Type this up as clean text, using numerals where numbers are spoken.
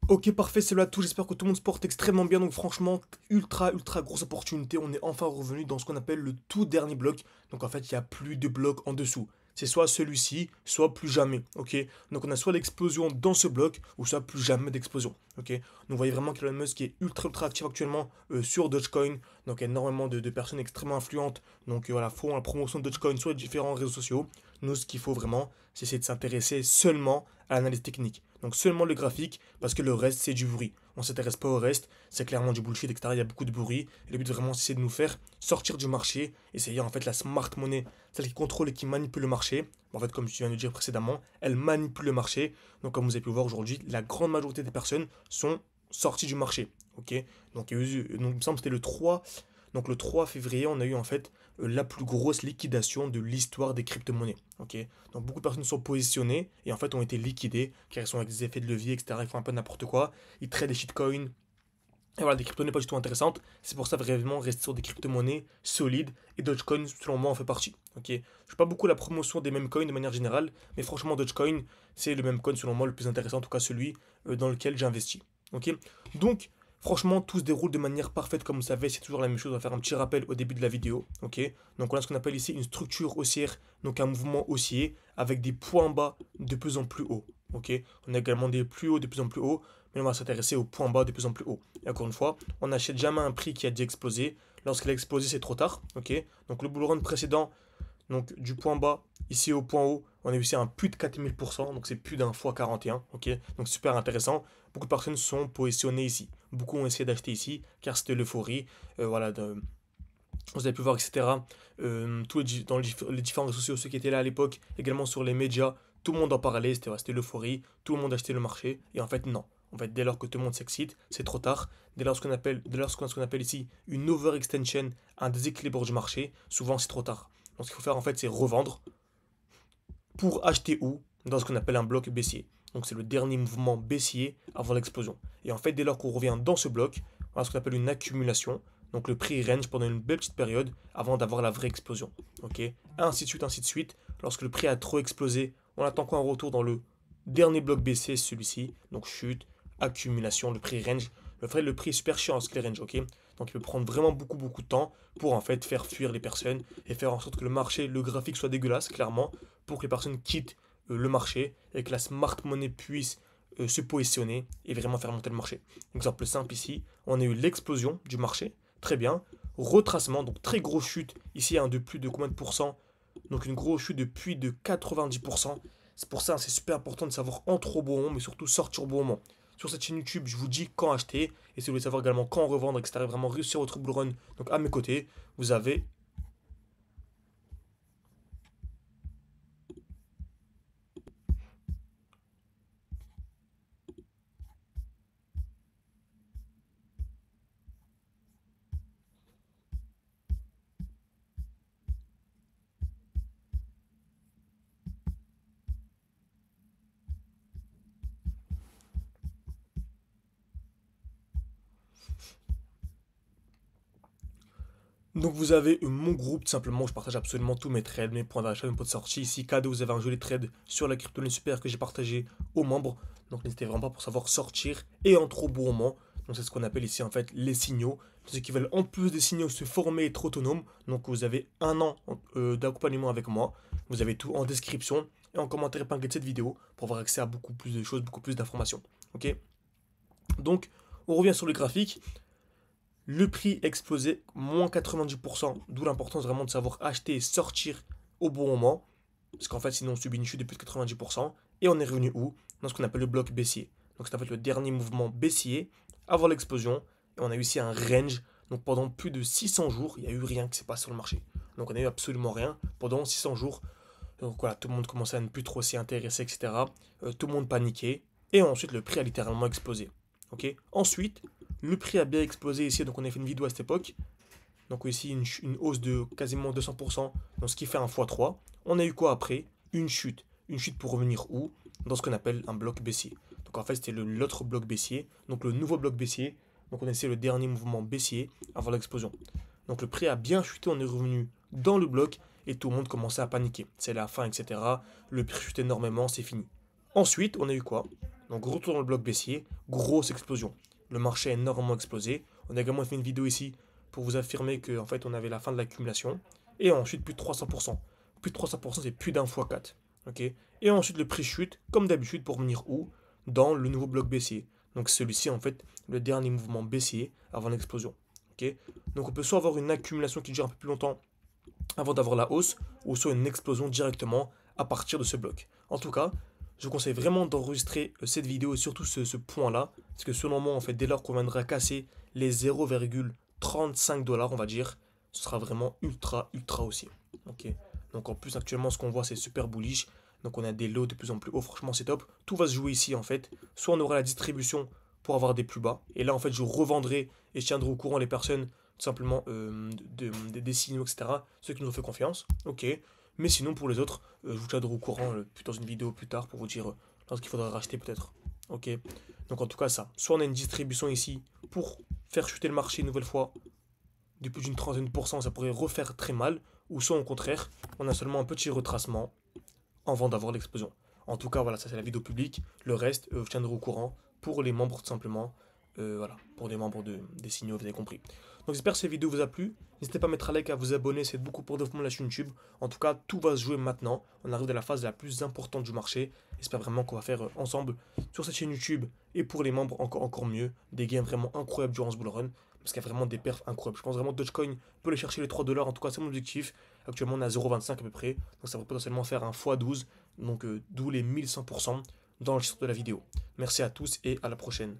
Ok, parfait, c'est là tout. J'espère que tout le monde se porte extrêmement bien. Donc, franchement, ultra grosse opportunité. On est enfin revenu dans ce qu'on appelle le tout dernier bloc. Donc, en fait, il n'y a plus de bloc en dessous. C'est soit celui-ci, soit plus jamais. Ok, donc on a soit l'explosion dans ce bloc, ou soit plus jamais d'explosion. Ok, donc vous voyez vraiment qu'Elon Musk qui est ultra actif actuellement sur Dogecoin. Donc, il y a énormément de personnes extrêmement influentes. Donc, voilà, font la promotion de Dogecoin sur les différents réseaux sociaux. Nous, ce qu'il faut vraiment, c'est essayer de s'intéresser seulement à l'analyse technique. Donc seulement le graphique, parce que le reste, c'est du bruit. On s'intéresse pas au reste, c'est clairement du bullshit, etc. Il y a beaucoup de bruit. Et le but vraiment, c'est de nous faire sortir du marché, essayer en fait la smart money, celle qui contrôle et qui manipule le marché. En fait, comme je viens de dire précédemment, elle manipule le marché. Donc comme vous avez pu le voir aujourd'hui, la grande majorité des personnes sont sorties du marché. Ok, donc, il me semble que c'était le 3. Donc le 3 février, on a eu en fait la plus grosse liquidation de l'histoire des crypto-monnaies. Ok, donc beaucoup de personnes sont positionnées et en fait ont été liquidées car elles sont avec des effets de levier, etc. Ils font un peu n'importe quoi. Ils traitent des shitcoins. Et voilà, des crypto-monnaies pas du tout intéressantes. C'est pour ça vraiment rester sur des crypto-monnaies solides. Et Dogecoin, selon moi, en fait partie. Ok, je fais pas beaucoup la promotion des mêmes coins de manière générale, mais franchement, Dogecoin, c'est le même coin selon moi le plus intéressant, en tout cas celui dans lequel j'ai investi. Ok, donc franchement, tout se déroule de manière parfaite comme vous savez, c'est toujours la même chose. On va faire un petit rappel au début de la vidéo. Ok, donc on a ce qu'on appelle ici une structure haussière, donc un mouvement haussier avec des points bas de plus en plus hauts. Ok, on a également des plus hauts de plus en plus hauts, mais on va s'intéresser aux points bas de plus en plus hauts. Et encore une fois, on n'achète jamais un prix qui a déjà explosé. Lorsqu'il a explosé, c'est trop tard. Ok, donc le bull run précédent, donc du point bas ici au point haut, on a eu ici un plus de 4000%, donc c'est plus d'un fois 41. Ok, donc super intéressant. Beaucoup de personnes sont positionnées ici. Beaucoup ont essayé d'acheter ici car c'était l'euphorie. Voilà, vous avez pu voir, etc. Dans les différents réseaux sociaux, ceux qui étaient là à l'époque, également sur les médias, tout le monde en parlait, c'était l'euphorie, tout le monde achetait le marché, et en fait non. En fait, dès lors que tout le monde s'excite, c'est trop tard. Dès lors qu'on a ce qu'on appelle ici une overextension, un déséquilibre du marché, souvent c'est trop tard. Donc ce qu'il faut faire en fait, c'est revendre pour acheter où? Dans ce qu'on appelle un bloc baissier. Donc c'est le dernier mouvement baissier avant l'explosion. Et en fait, dès lors qu'on revient dans ce bloc, on a ce qu'on appelle une accumulation. Donc le prix range pendant une belle petite période avant d'avoir la vraie explosion. Ok, ainsi de suite, ainsi de suite. Lorsque le prix a trop explosé, on attend quoi un retour dans le dernier bloc baissier, celui-ci. Donc chute, accumulation, le prix range. Le prix est super chiant en scale range, ok. Donc il peut prendre vraiment beaucoup de temps pour en fait faire fuir les personnes et faire en sorte que le marché, le graphique soit dégueulasse, clairement, pour que les personnes quittent le marché et que la smart money puisse se positionner et vraiment faire monter le marché. Exemple simple ici, on a eu l'explosion du marché, très bien. Retracement, donc très grosse chute, ici de plus de combien de pourcents? Donc une grosse chute de plus de 90%. C'est pour ça, c'est super important de savoir entrer au bon moment, mais surtout sortir au bon moment. Sur cette chaîne YouTube, je vous dis quand acheter, et si vous voulez savoir également quand revendre, etc., vraiment réussir votre bull run, donc à mes côtés, vous avez donc vous avez mon groupe, tout simplement, où je partage absolument tous mes trades, mes points d'achat, mes points de sortie. Ici, cadeau, vous avez un joli trade sur la crypto super que j'ai partagé aux membres. Donc n'hésitez vraiment pas pour savoir sortir et en trop bon moment. Donc c'est ce qu'on appelle ici en fait les signaux. Ceux qui veulent en plus des signaux se former et être autonomes. Donc vous avez un an d'accompagnement avec moi. Vous avez tout en description et en commentaire épinglé de cette vidéo pour avoir accès à beaucoup plus de choses, beaucoup plus d'informations. Ok. Donc on revient sur le graphique. Le prix explosé, moins 90%, d'où l'importance vraiment de savoir acheter et sortir au bon moment, parce qu'en fait sinon on subit une chute de plus de 90%, et on est revenu où? Dans ce qu'on appelle le bloc baissier. Donc c'est en fait le dernier mouvement baissier avant l'explosion, et on a eu ici un range, donc pendant plus de 600 jours, il n'y a eu rien qui s'est passé sur le marché. Donc on n'a eu absolument rien pendant 600 jours, donc voilà, tout le monde commençait à ne plus trop s'y intéresser, etc. Tout le monde paniquait, et ensuite le prix a littéralement explosé. Ok. Ensuite, le prix a bien explosé ici, donc on a fait une vidéo à cette époque. Donc ici, une hausse de quasiment 200%, donc ce qui fait un x3. On a eu quoi après? Une chute. Une chute pour revenir où? Dans ce qu'on appelle un bloc baissier. Donc en fait, c'était l'autre bloc baissier, donc le nouveau bloc baissier. Donc on a essayé le dernier mouvement baissier avant l'explosion. Donc le prix a bien chuté, on est revenu dans le bloc et tout le monde commençait à paniquer. C'est la fin, etc. Le prix chute énormément, c'est fini. Ensuite, on a eu quoi? Donc retour dans le bloc baissier, grosse explosion. Le marché a énormément explosé. On a également fait une vidéo ici pour vous affirmer qu'en fait on avait la fin de l'accumulation. Et ensuite plus de 300%. Plus de 300%, c'est plus d'un fois 4. Ok. Et ensuite le prix chute, comme d'habitude, pour venir où? Dans le nouveau bloc baissier. Donc celui-ci en fait le dernier mouvement baissier avant l'explosion. Ok. Donc on peut soit avoir une accumulation qui dure un peu plus longtemps avant d'avoir la hausse, ou soit une explosion directement à partir de ce bloc. En tout cas, je vous conseille vraiment d'enregistrer cette vidéo et surtout ce point-là, parce que selon moi, en fait, dès lors qu'on viendra casser les 0,35 $, on va dire, ce sera vraiment ultra, ultra haussier. Ok. Donc en plus, actuellement, ce qu'on voit, c'est super bullish. Donc on a des lots de plus en plus hauts, franchement, c'est top. Tout va se jouer ici, en fait. Soit on aura la distribution pour avoir des plus bas, et là, en fait, je revendrai et je tiendrai au courant les personnes tout simplement des signaux, etc. Ceux qui nous ont fait confiance, ok. Mais sinon, pour les autres, je vous tiendrai au courant dans une vidéo plus tard pour vous dire lorsqu'il faudra racheter peut-être, ok. Donc en tout cas, ça. Soit on a une distribution ici pour faire chuter le marché une nouvelle fois de plus d'une trentaine de pourcents, ça pourrait refaire très mal, ou soit au contraire, on a seulement un petit retracement avant d'avoir l'explosion. En tout cas, voilà, ça c'est la vidéo publique. Le reste, je tiendrai au courant pour les membres tout simplement. Voilà, pour des membres des signaux, vous avez compris. Donc j'espère que cette vidéo vous a plu. N'hésitez pas à mettre un like, à vous abonner, c'est beaucoup pour développer la chaîne YouTube. En tout cas, tout va se jouer maintenant. On arrive à la phase la plus importante du marché. J'espère vraiment qu'on va faire ensemble sur cette chaîne YouTube et pour les membres encore mieux. Des gains vraiment incroyables durant ce bull run. Parce qu'il y a vraiment des perfs incroyables. Je pense vraiment que Dogecoin peut aller chercher les 3 $. En tout cas, c'est mon objectif. Actuellement, on est à 0,25 à peu près. Donc ça va potentiellement faire un x12. Donc d'où les 1100% dans le titre de la vidéo. Merci à tous et à la prochaine.